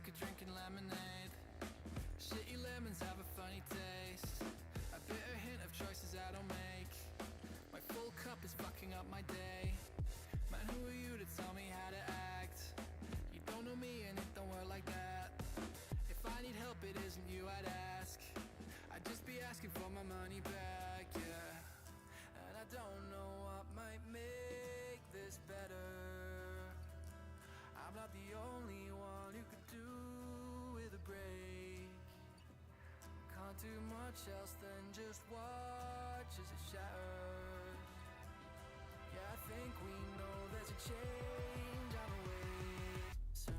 sick of drinking lemonade. Shitty lemons have a funny taste. A bitter hint of choices I don't make. My full cup is fucking up my day. Man, who are you to tell me how to act? You don't know me and it don't work like that. If I need help, it isn't you I'd ask. I'd just be asking for my money back, yeah. And I don't know what might make this better. I'm not the only one who could do with a break. Can't do much else than just watch as it shatters. Yeah, I think we know there's a change on the way. So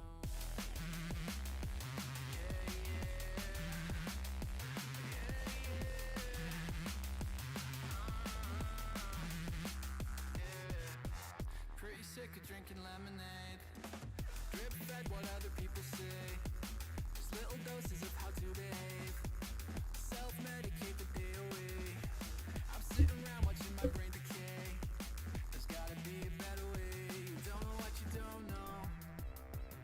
pretty sick of drinking lemonade. Drip fed what other people say. Just little doses of how to behave. Self-medicate the day away. I'm sitting around watching my brain decay. There's gotta be a better way. You don't know what you don't know,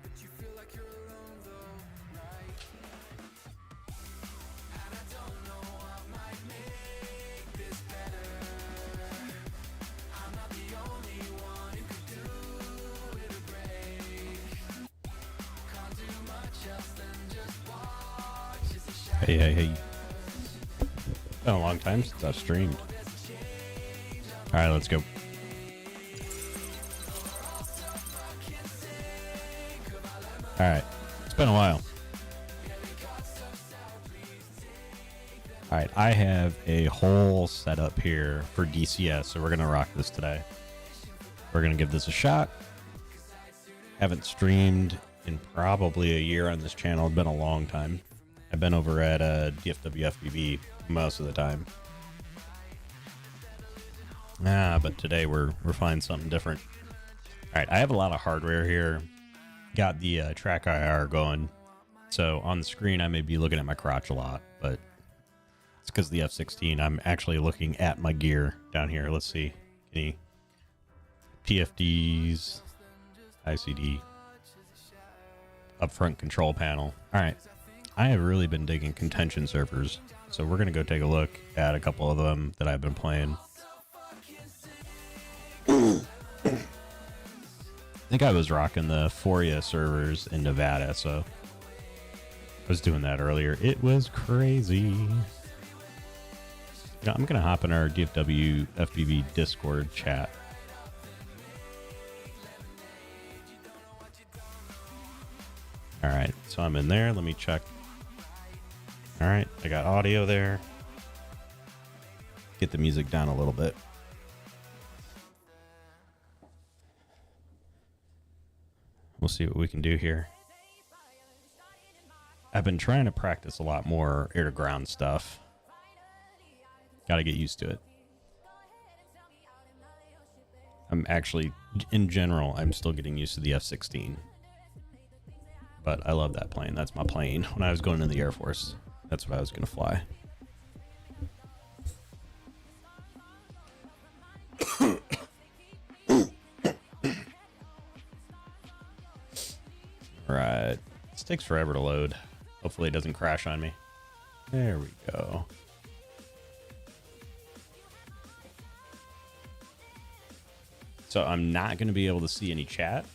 but you feel like you're alone though, right? And I don't know what might make this better. I'm not the only one who could do with a break. Can't do much else than just watch as it shatters. Hey. Been a long time since I've streamed. Alright, let's go. Alright, it's been a while. Alright, I have a whole setup here for DCS, so we're going to rock this today. We're going to give this a shot. Haven't streamed in probably a year on this channel. It's been a long time. I've been over at DFW FPV most of the time. But today we're finding something different. Alright, I have a lot of hardware here. Got the track IR going. So on the screen I may be looking at my crotch a lot, but it's because of the F-16. I'm actually looking at my gear down here. Let's see. Any PFDs, ICD, upfront control panel. Alright. I have really been digging contention servers, so we're going to go take a look at a couple of them that I've been playing. I think I was rocking the Foria servers in Nevada, so I was doing that earlier. It was crazy. You know, I'm going to hop in our DFW FPV Discord chat. Alright, so I'm in there. Let me check. Alright, I got audio there. Get the music down a little bit. We'll see what we can do here. I've been trying to practice a lot more air-to-ground stuff. Gotta get used to it. I'm actually, in general, I'm still getting used to the F-16. But I love that plane. That's my plane. When I was going in the Air Force, that's what I was going to fly. Right. This takes forever to load. Hopefully it doesn't crash on me. There we go. So I'm not going to be able to see any chat.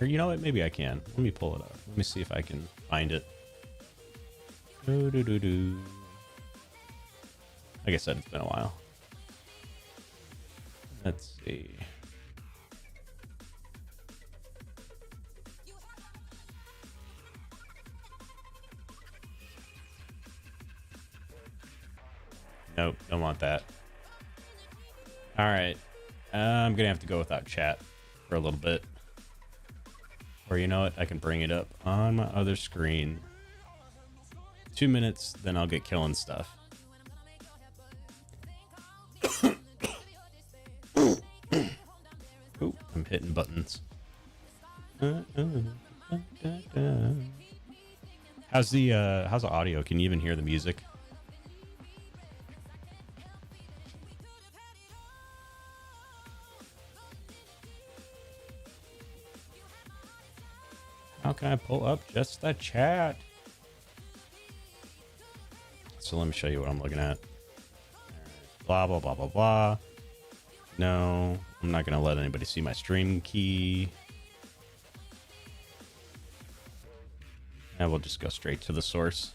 Or you know what? Maybe I can. Let me pull it up. Let me see if I can find it. Like I said, it's been a while. Let's see. Nope, don't want that. All right. I'm going to have to go without chat for a little bit. Or you know what? I can bring it up on my other screen. 2 minutes, then I'll get killing stuff. Ooh, I'm hitting buttons. How's the audio? Can you even hear the music? How can I pull up just the chat? So let me show you what I'm looking at. Blah, blah, blah, blah, blah. No, I'm not going to let anybody see my stream key. And we'll just go straight to the source.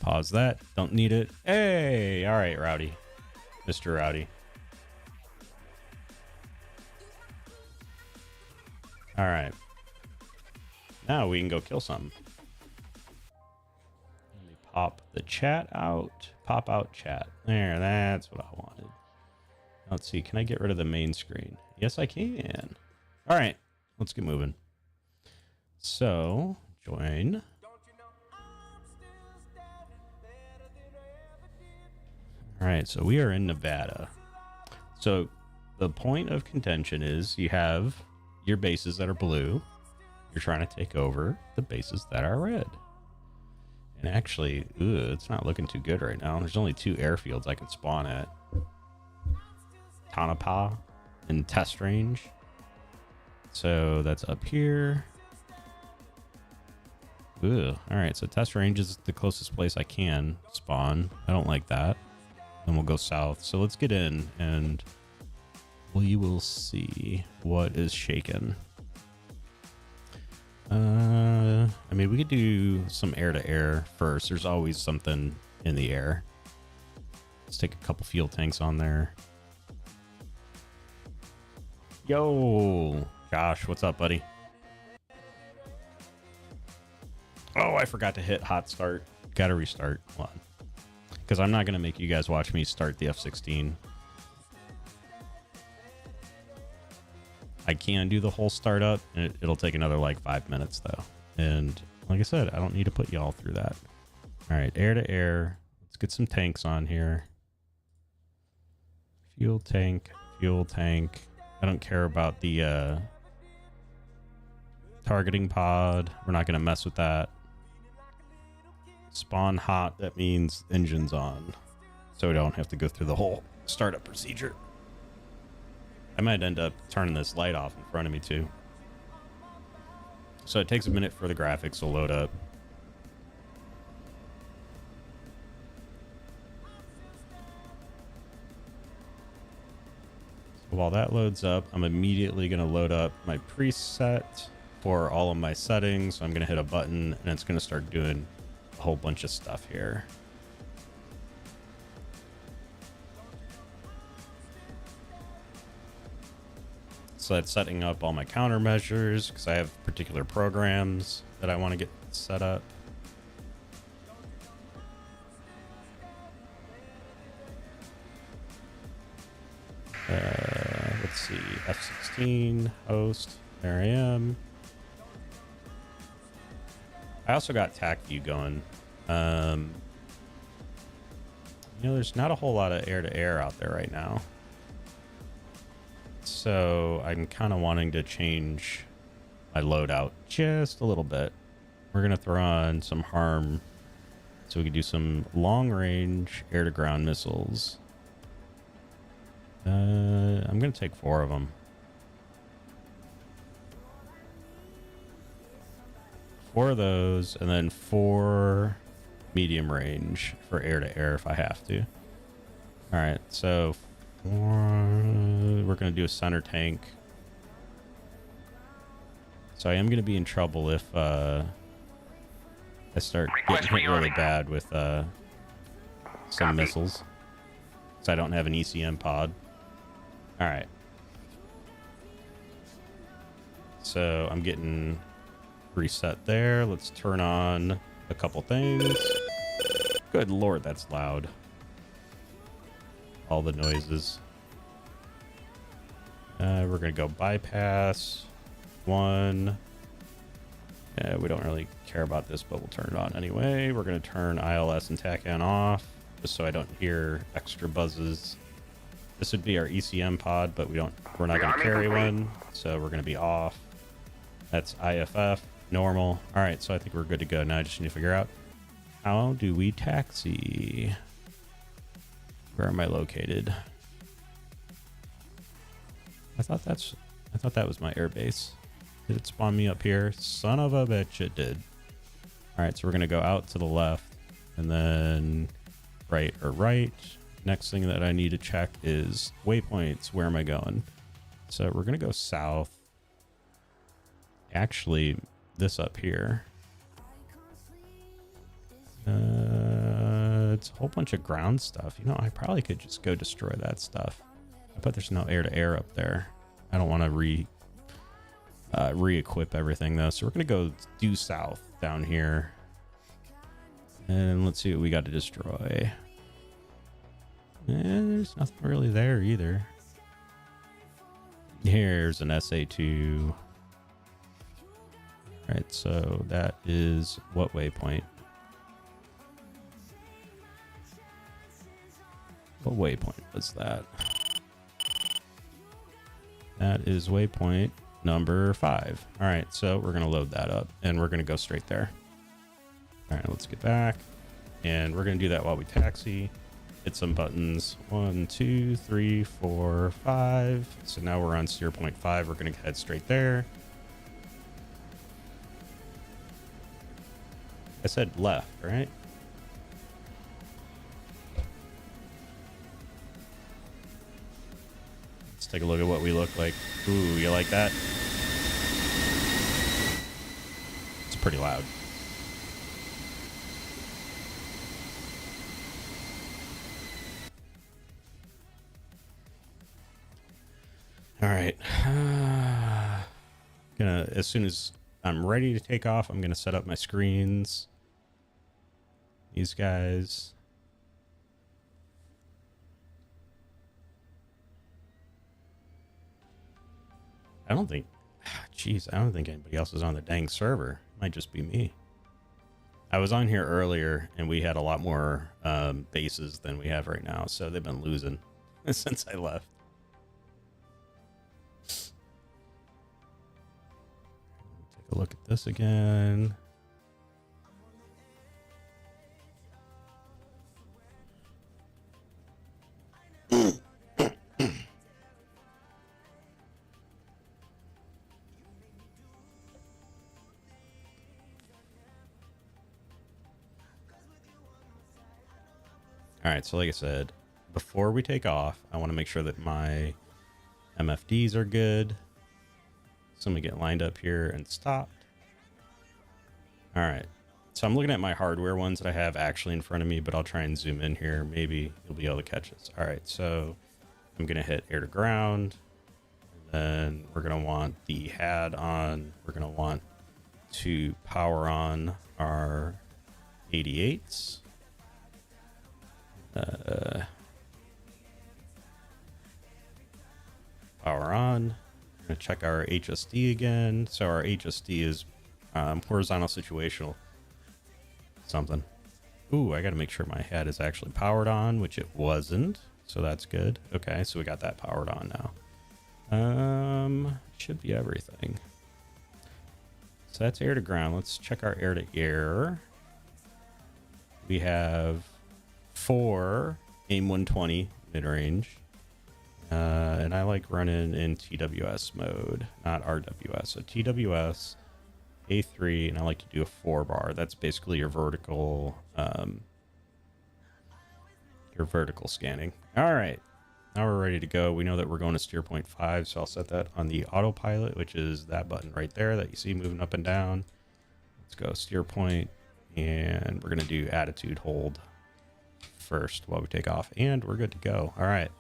Pause that. Don't need it. Hey, all right, Rowdy. Mr. Rowdy. All right. Now we can go kill something. Let me pop the chat out. Pop out chat. There, that's what I wanted. Let's see. Can I get rid of the main screen? Yes, I can. All right. Let's get moving. So, join. All right. So we are in Nevada. So the point of contention is you have your bases that are blue. You're trying to take over the bases that are red. And actually, it's not looking too good right now. There's only 2 airfields I can spawn at. Tonopah in test range. So that's up here. All right, so test range is the closest place I can spawn. I don't like that. Then we'll go south. So let's get in and we will see what is shaken. I mean, we could do some air-to-air first. There's always something in the air. Let's take a couple fuel tanks on there. Yo, Josh, what's up, buddy? Oh, I forgot to hit hot start. Gotta restart. Hold on. Because I'm not going to make you guys watch me start the F-16. I can do the whole startup, and it'll take another like 5 minutes though. And like I said, I don't need to put y'all through that. All right, air to air. Let's get some tanks on here. Fuel tank, fuel tank. I don't care about the targeting pod. We're not going to mess with that. Spawn hot, that means engine's on. So we don't have to go through the whole startup procedure. I might end up turning this light off in front of me too. So it takes a minute for the graphics to load up. So while that loads up, I'm immediately going to load up my preset for all of my settings. So I'm going to hit a button and it's going to start doing a whole bunch of stuff here. So that's setting up all my countermeasures because I have particular programs that I want to get set up. Let's see, F-16 host. There I am. I also got TAC view going. You know, there's not a whole lot of air-to-air out there right now. So I'm kind of wanting to change my loadout just a little bit. We're going to throw on some harm so we can do some long-range air-to-ground missiles. I'm going to take 4 of them. 4 of those, and then 4 medium range for air-to-air if I have to. All right, so we're going to do a center tank. So I am going to be in trouble if I start getting hit really bad with some missiles. So I don't have an ECM pod. All right. So I'm getting reset there. Let's turn on a couple things. Good Lord, that's loud. All the noises. We're going to go bypass 1. We don't really care about this, but we'll turn it on anyway. We're going to turn ILS and TACAN off just so I don't hear extra buzzes. This would be our ECM pod, but we're not going to carry one, so we're going to be off. That's IFF, normal. All right, so I think we're good to go. Now I just need to figure out how do we taxi? Where am I located? thought that was my air base. Did it spawn me up here? Son of a bitch, it did. All right, so we're gonna go out to the left and then right or right. Next thing that I need to check is waypoints. Where am I going? So we're gonna go south. Actually, this up here. It's a whole bunch of ground stuff. You know, I probably could just go destroy that stuff. I bet there's no air-to-air up there. I don't want to re-equip everything though. So we're gonna go due south down here. And let's see what we got to destroy. There's nothing really there either. Here's an SA2. Alright, so that is what waypoint? What waypoint was that? That is waypoint number 5. Alright, so we're going to load that up and we're going to go straight there. Alright, let's get back. And we're going to do that while we taxi. Hit some buttons. 1, 2, 3, 4, 5. So now we're on steer point 5. We're going to head straight there. I said left, right? Let's take a look at what we look like. Ooh, you like that? It's pretty loud. All right. Gonna, as soon as I'm ready to take off, I'm gonna set up my screens. These guys. I don't think anybody else is on the dang server. Might just be me. I was on here earlier and we had a lot more bases than we have right now, so they've been losing since I left. Take a look at this again. All right, so like I said, before we take off, I want to make sure that my MFDs are good. So I'm gonna get lined up here and stopped. All right, so I'm looking at my hardware ones that I have actually in front of me, but I'll try and zoom in here. Maybe you'll be able to catch this. All right, so I'm gonna hit air to ground. And then we're gonna want the HAD on. We're gonna want to power on our 88s. Power on. I'm gonna check our HSD again. So our HSD is horizontal situational something. Ooh, I gotta make sure my head is actually powered on, which it wasn't. So that's good. Okay, so we got that powered on now. Should be everything. So that's air to ground. Let's check our air to air. We have 4 AIM 120 mid-range. And I like running in TWS mode, not RWS. So TWS, A3, and I like to do a 4-bar. That's basically your vertical scanning. All right, now we're ready to go. We know that we're going to steer point 5, so I'll set that on the autopilot, which is that button right there that you see moving up and down. Let's go steer point, and we're gonna do attitude hold first while we take off, and we're good to go. All right,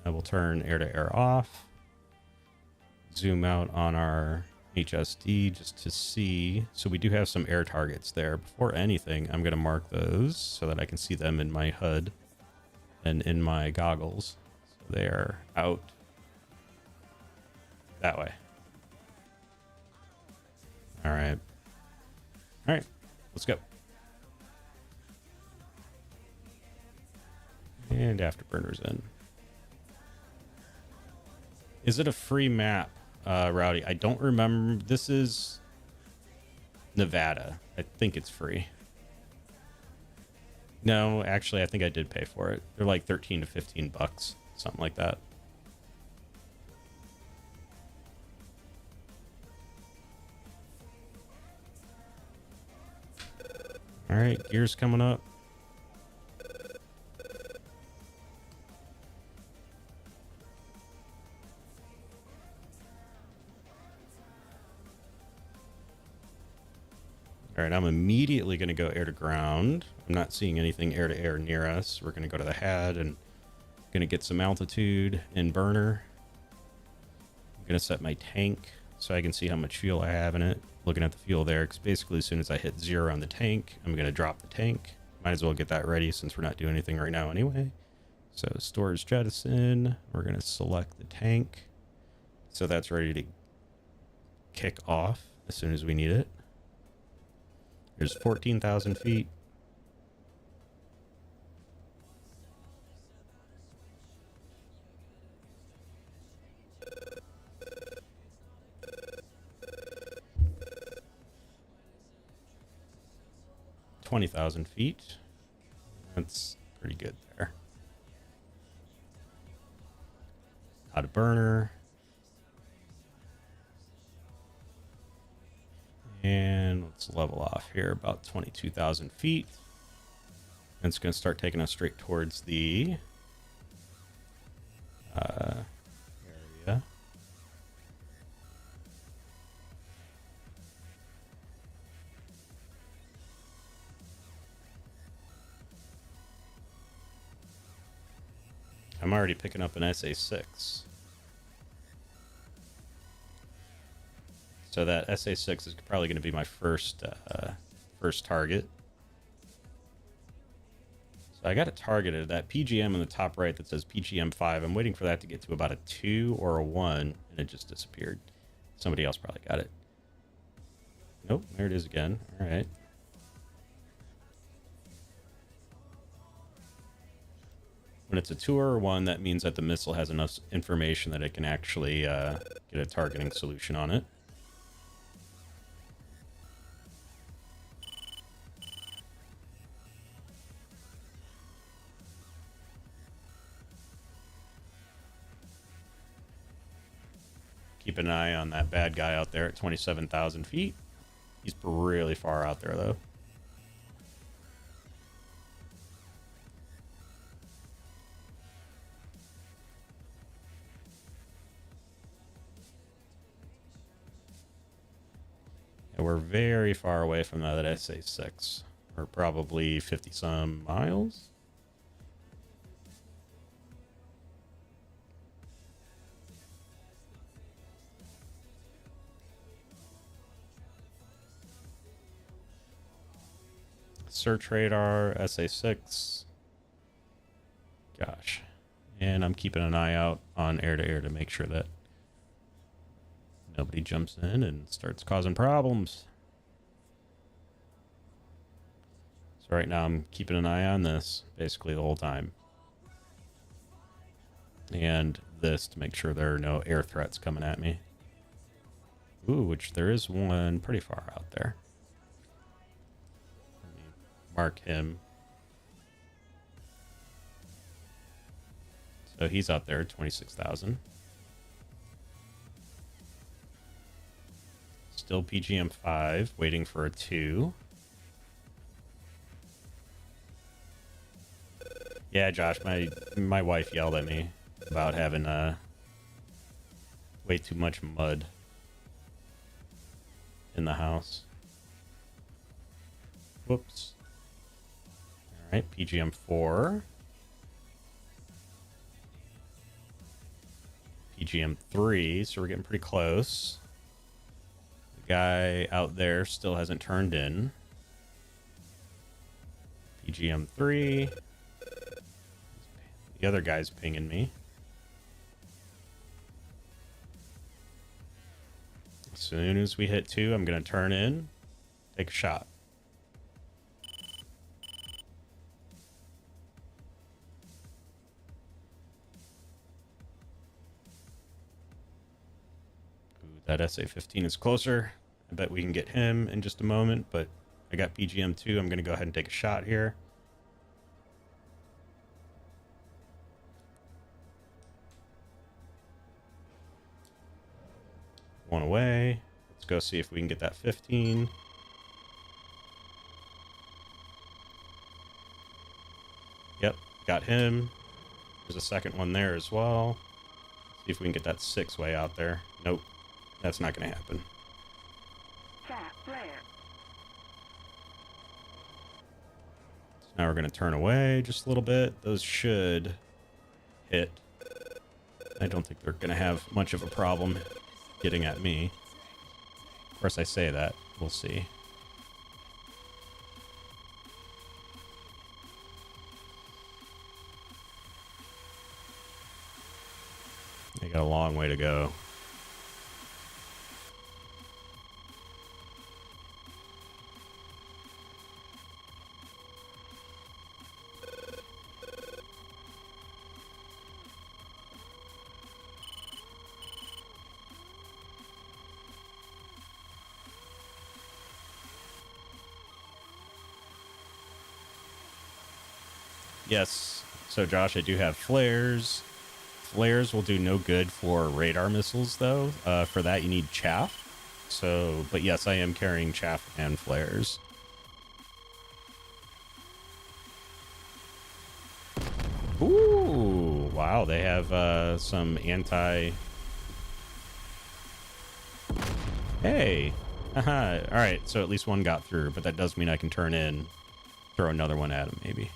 now we'll turn air to air off, zoom out on our HSD just to see. So we do have some air targets there. Before anything, I'm going to mark those so that I can see them in my HUD and in my goggles. So they are out that way. All right, let's go. And afterburners in. Is it a free map, Rowdy? I don't remember. This is Nevada. I think it's free. No, actually, I think I did pay for it. They're like 13 to 15 bucks, something like that. All right, gear's coming up. All right, I'm immediately going to go air to ground. I'm not seeing anything air to air near us. We're going to go to the HAD and going to get some altitude in burner. I'm going to set my tank so I can see how much fuel I have in it. Looking at the fuel there, because basically as soon as I hit 0 on the tank, I'm going to drop the tank. Might as well get that ready since we're not doing anything right now anyway. So storage jettison, we're going to select the tank. So that's ready to kick off as soon as we need it. There's 14,000 feet. $20,000 feet. That's pretty good there. Out of burner. And let's level off here about 22,000 feet. And it's going to start taking us straight towards the area. I'm already picking up an SA6. So that SA6 is probably going to be my first target. So I got a targeted that PGM in the top right that says PGM5. I'm waiting for that to get to about a 2 or a 1, and it just disappeared. Somebody else probably got it. Nope, there it is again. All right. When it's a 2 or a 1, that means that the missile has enough information that it can actually get a targeting solution on it. Keep an eye on that bad guy out there at 27,000 feet. He's really far out there, though. And we're very far away from that SA6. We're probably 50-some miles. Search radar, SA6. Gosh. And I'm keeping an eye out on air-to-air to make sure that nobody jumps in and starts causing problems. So right now I'm keeping an eye on this basically the whole time. And this to make sure there are no air threats coming at me. Ooh, which there is one pretty far out there. Let me mark him. So he's out there, 26,000. Still PGM5, waiting for a 2. Yeah, Josh, my wife yelled at me about having way too much mud in the house. Whoops. All right, PGM4. PGM3, so we're getting pretty close. The guy out there still hasn't turned in. PGM3. The other guy's pinging me. As soon as we hit 2, I'm going to turn in, take a shot. Ooh, that SA-15 is closer. I bet we can get him in just a moment, but I got PGM-2. I'm going to go ahead and take a shot here. One away. Let's go see if we can get that 15. got him. There's a second one there as well. See if we can get that 6-way out there. Nope, that's not going to happen. So now we're going to turn away just a little bit. Those should hit. I don't think they're going to have much of a problem getting at me. Of course, I say that. We'll see. They got a long way to go. Yes. So, Josh, I do have flares. Flares will do no good for radar missiles, though. For that, you need chaff. So, but yes, I am carrying chaff and flares. Ooh, wow. They have some anti... Hey. Haha. All right, so at least one got through, but that does mean I can turn in, throw another one at him, maybe.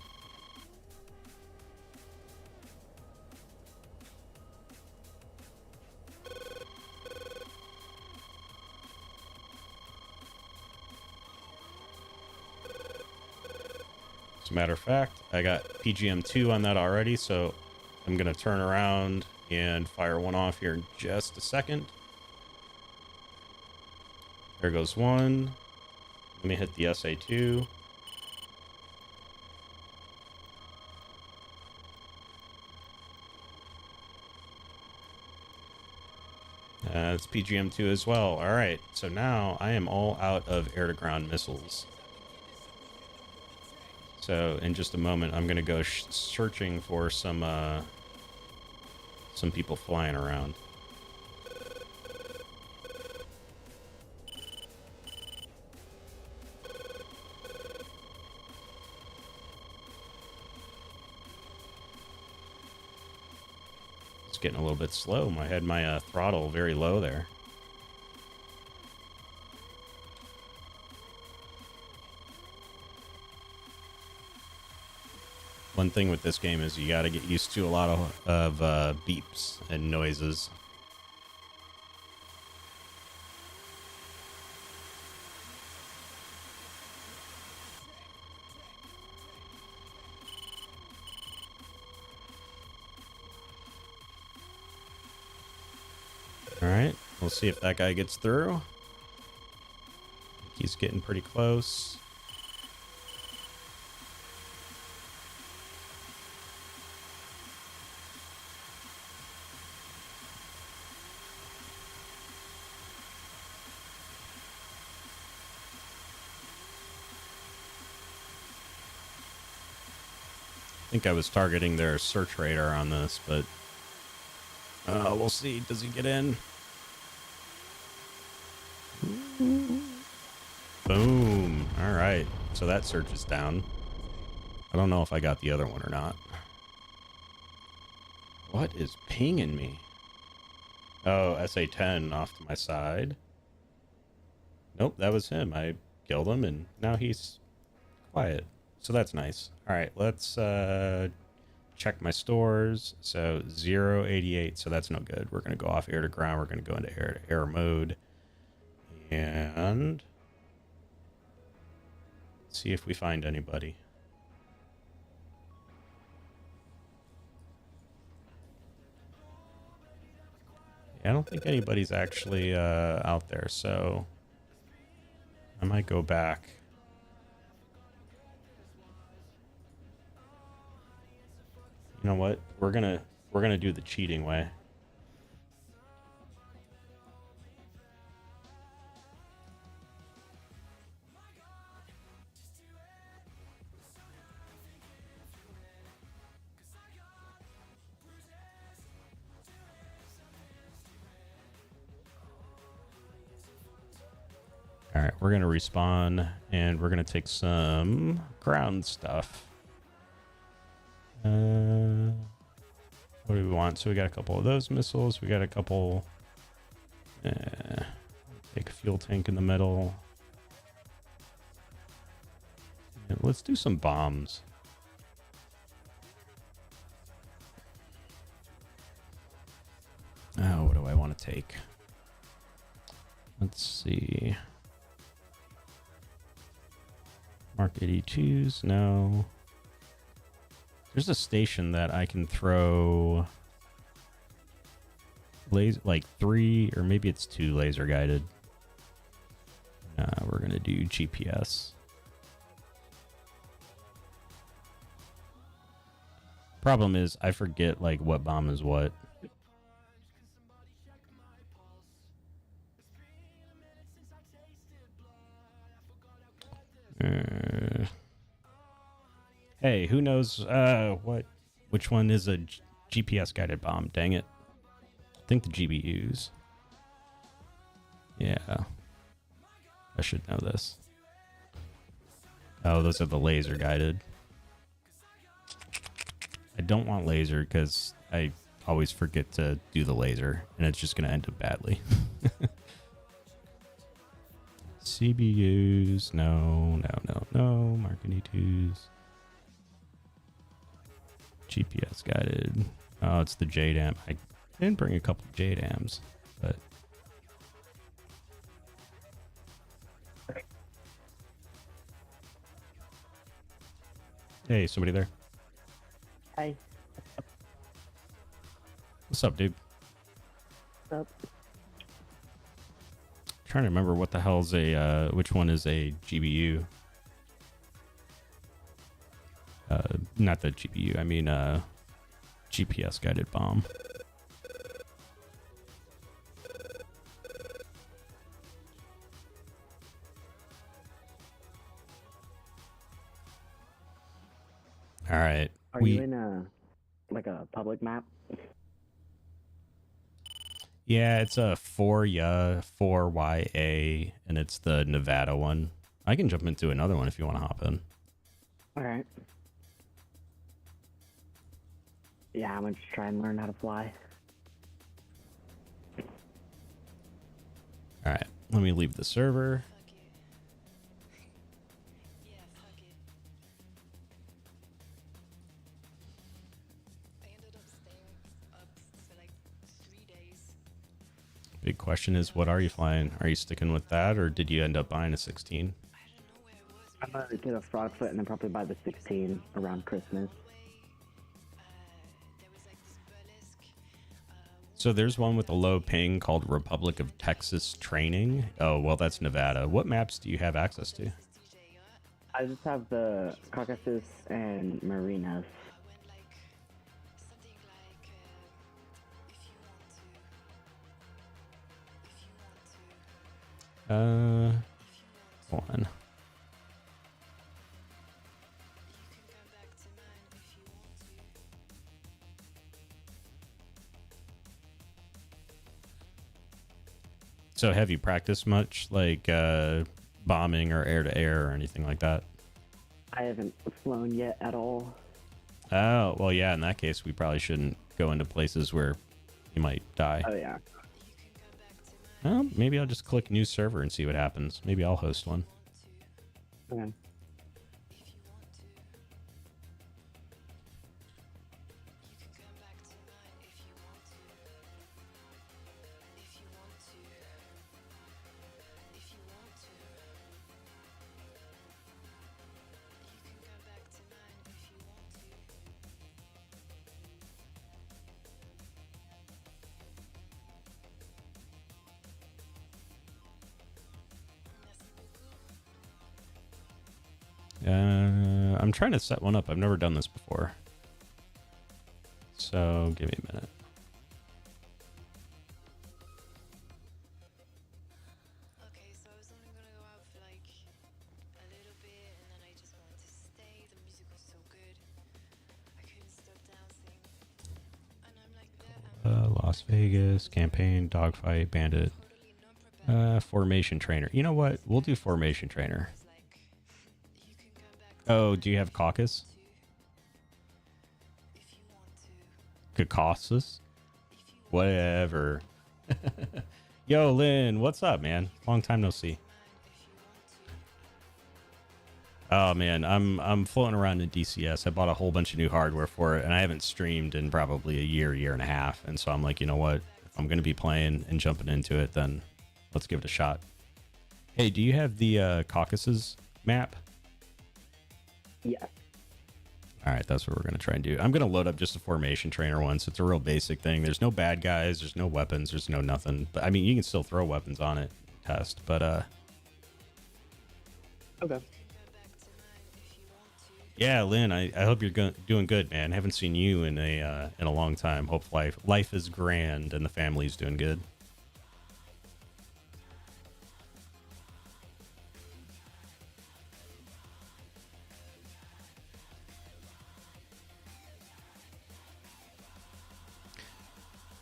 As a matter of fact, I got PGM2 on that already, so I'm going to turn around and fire one off here in just a second. There goes one. Let me hit the SA2. It's PGM2 as well. All right, so now I am all out of air-to-ground missiles. So in just a moment, I'm going to go searching for some people flying around. It's getting a little bit slow. I had my throttle very low there. One thing with this game is you got to get used to a lot of beeps and noises. All right, we'll see if that guy gets through. He's getting pretty close. I think I was targeting their search radar on this, but we'll see. Does he get in? Boom. All right. So that search is down. I don't know if I got the other one or not. What is pinging me? Oh, SA-10 off to my side. Nope, that was him. I killed him, and now he's quiet. So that's nice. All right, let's check my stores. So 088, so that's no good. We're going to go off air to ground. We're going to go into air to air mode. And see if we find anybody. Yeah, I don't think anybody's actually out there, so I might go back. You know what? We're gonna do the cheating way. All right, we're gonna respawn and we're gonna take some ground stuff. What do we want? So we got a couple of those missiles. We got a couple. Take a fuel tank in the middle. And let's do some bombs. Oh, what do I want to take? Let's see. Mark 82s. No. There's a station that I can throw like 3 or maybe it's 2 laser guided. We're gonna do GPS. Problem is I forget like what bomb is what. Hey, who knows which one is a GPS guided bomb? Dang it. I think the GBUs. Yeah. I should know this. Oh, those are the laser guided. I don't want laser because I always forget to do the laser and it's just going to end up badly. CBUs, no. Mark 82s. GPS guided. Oh, it's the JDAM. I didn't bring a couple JDAMs, but hey, somebody there? Hi. What's up, dude? What's up? Trying to remember what the hell's a which one is a GBU. Not the GBU, I mean GPS guided bomb. All right. Are you in a public map? Yeah, it's a 4YA, and it's the Nevada one. I can jump into another one if you want to hop in. All right. Yeah, I'm gonna just try and learn how to fly. All right, let me leave the server. Big question is, what are you flying? Are you sticking with that, or did you end up buying a 16? I'm gonna get a Frogfoot and then probably buy the 16 around Christmas. So there's one with a low ping called Republic of Texas Training. Oh, well, that's Nevada. What maps do you have access to? I just have the Caucasus and Marinas. One. So have you practiced much, like bombing or air-to-air or anything like that? I haven't flown yet at all. Oh, well, yeah, in that case, we probably shouldn't go into places where you might die. Oh, yeah. Well, maybe I'll just click new server and see what happens. Maybe I'll host one. Okay. I'm trying to set one up. I've never done this before. So give me a minute. Okay, so I was only gonna go out for like a little bit and then I just wanted to stay. The music was so good. I couldn't stop dancing. And I'm like that. Las Vegas, campaign, dogfight, bandit, Totally not prepared. formation trainer. You know what? We'll do formation trainer. Like, you can go back to Oh, do you have caucus? Caucasus. Whatever. Yo, Lynn, what's up, man? Long time no see. Oh man, I'm floating around in DCS. I bought a whole bunch of new hardware for it, and I haven't streamed in probably a year and a half. And so I'm like, you know what? If I'm gonna be playing and jumping into it, then let's give it a shot. Hey, do you have the Caucasus map? Yeah. All right, that's what we're gonna try and do. I'm gonna load up just a formation trainer once. It's a real basic thing. There's no bad guys. There's no weapons. There's no nothing. But I mean, you can still throw weapons on it, test. But Okay. yeah, Lynn, I hope you're doing good, man. Haven't seen you in a long time. Hope life is grand and the family's doing good.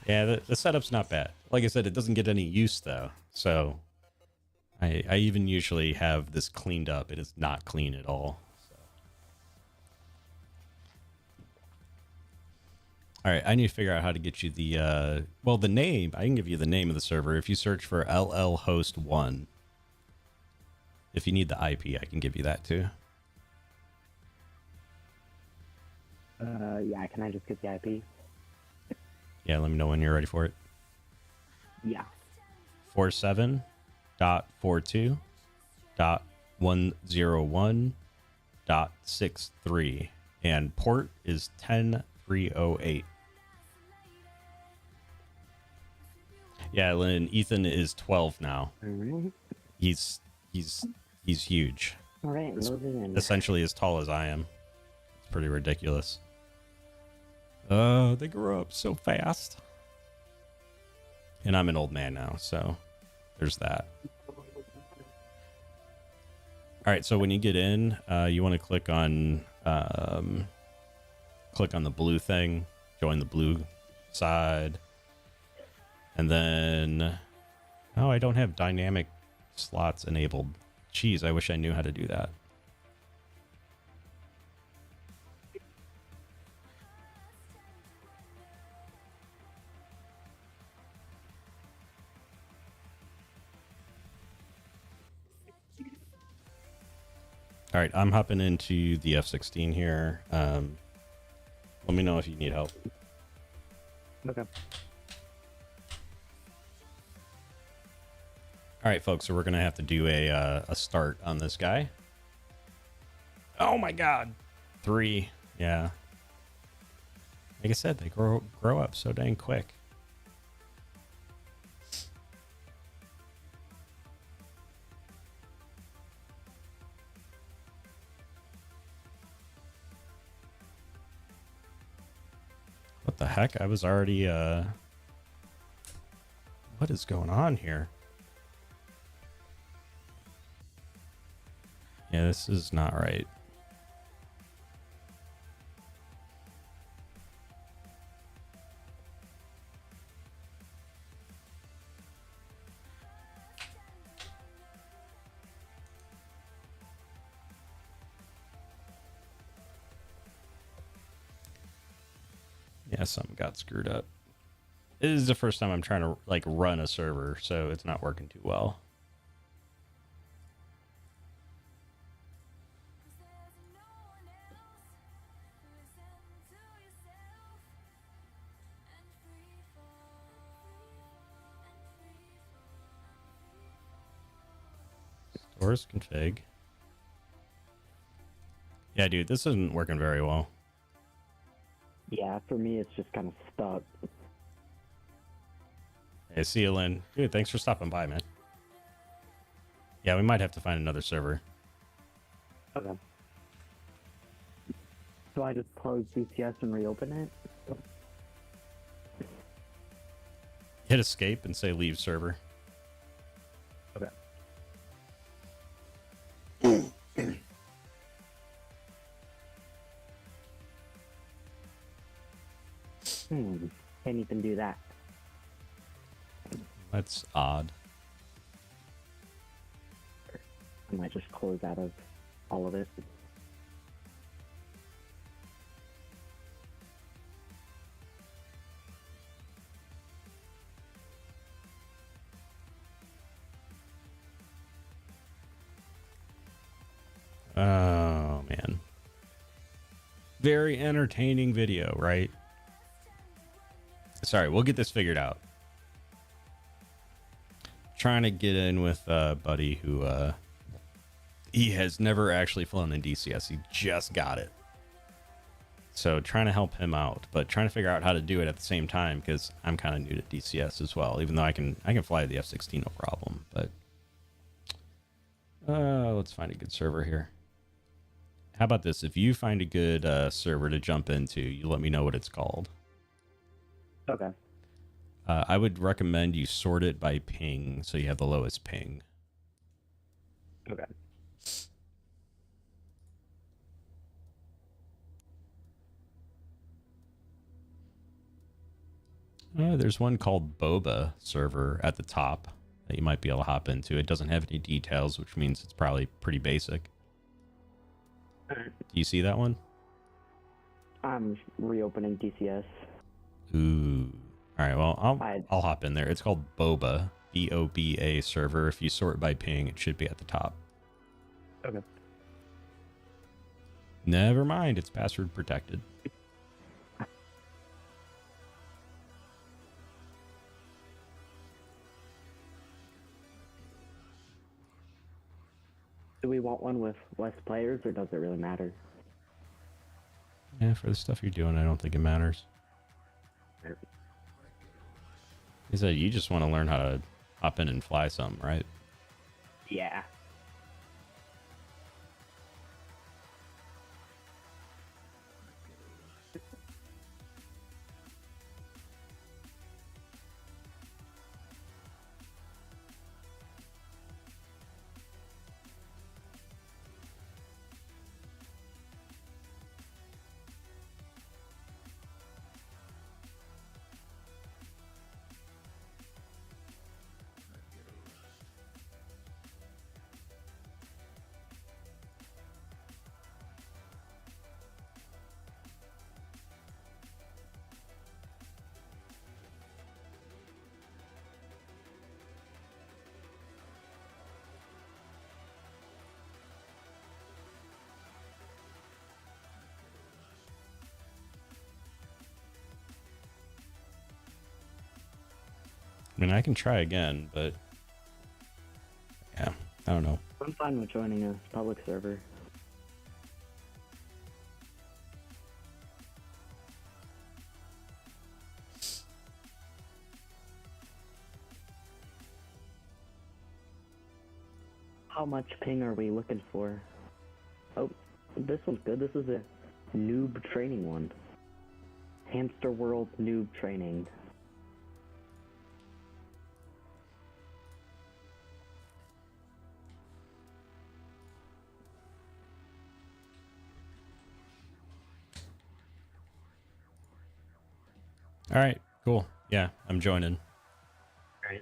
Yeah, the setup's not bad. Like I said, it doesn't get any use though. So I even usually have this cleaned up. It is not clean at all. So. All right, I need to figure out how to get you the well, the name. I can give you the name of the server if you search for lolhost1. If you need the IP, I can give you that too. Yeah, can I just get the IP? Yeah, let me know when you're ready for it. Yeah. 47.42.101.63 and port is 10308. Yeah, Lynn, Ethan is 12 now. All right. He's huge. All right, loaded in. Essentially as tall as I am. It's pretty ridiculous. They grow up so fast. And I'm an old man now, so there's that. All right, so when you get in, you want to click on the blue thing, join the blue side, and then oh, I don't have dynamic slots enabled. Jeez, I wish I knew how to do that. All right, I'm hopping into the F-16 here. Let me know if you need help. Okay. All right, folks, so we're going to have to do a start on this guy. Oh, my God. 3. Yeah. Like I said, they grow up so dang quick. What the heck? I was already, what is going on here? Yeah, this is not right. Yeah, something got screwed up. This is the first time I'm trying to like run a server, so it's not working too well. Stores config. Yeah, dude, this isn't working very well. Yeah, for me, it's just kind of stuck. Hey, see you, Lynn. Dude, thanks for stopping by, man. Yeah, we might have to find another server. Okay. So I just close DCS and reopen it? Hit escape and say leave server. Okay. Can't even do that. That's odd. I might just close out of all of it. Oh, man. Very entertaining video, right? Sorry, we'll get this figured out. Trying to get in with a buddy who he has never actually flown in DCS. He just got it. So trying to help him out, but trying to figure out how to do it at the same time because I'm kind of new to DCS as well. Even though I can fly the F-16 no problem. But let's find a good server here. How about this? If you find a good server to jump into, you let me know what it's called. Okay. I would recommend you sort it by ping, so you have the lowest ping. Okay. There's one called Boba server at the top that you might be able to hop into. It doesn't have any details, which means it's probably pretty basic. Do you see that one? I'm reopening DCS. Ooh. All right, well, I'll hop in there. It's called Boba, B-O-B-A server. If you sort by ping, it should be at the top. Okay. Never mind, it's password protected. Do we want one with less players, or does it really matter? Yeah, for the stuff you're doing, I don't think it matters. He said you just want to learn how to hop in and fly something, right? Yeah. I mean, I can try again, but yeah, I don't know. I'm fine with joining a public server. How much ping are we looking for? Oh, this one's good. This is a noob training one. Hamster World noob training. All right, cool. Yeah, I'm joining. Right.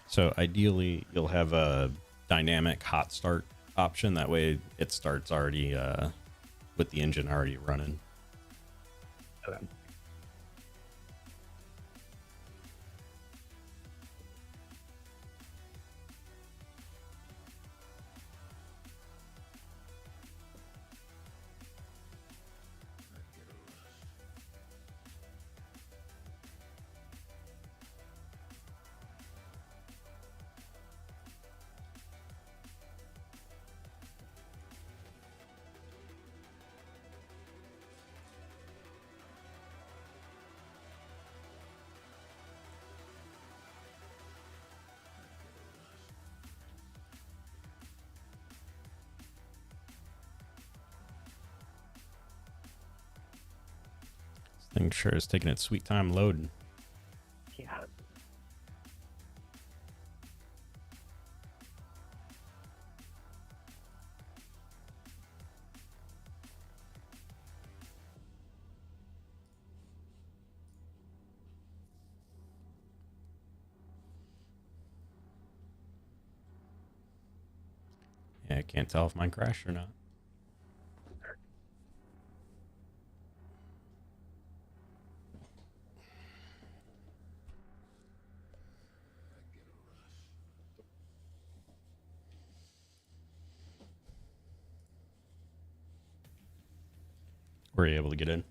So ideally, you'll have a dynamic hot start option. That way, it starts already with the engine already running. Okay. This thing sure is taking its sweet time loading. Yeah. Yeah, I can't tell if mine crashed or not. Were you able to get in?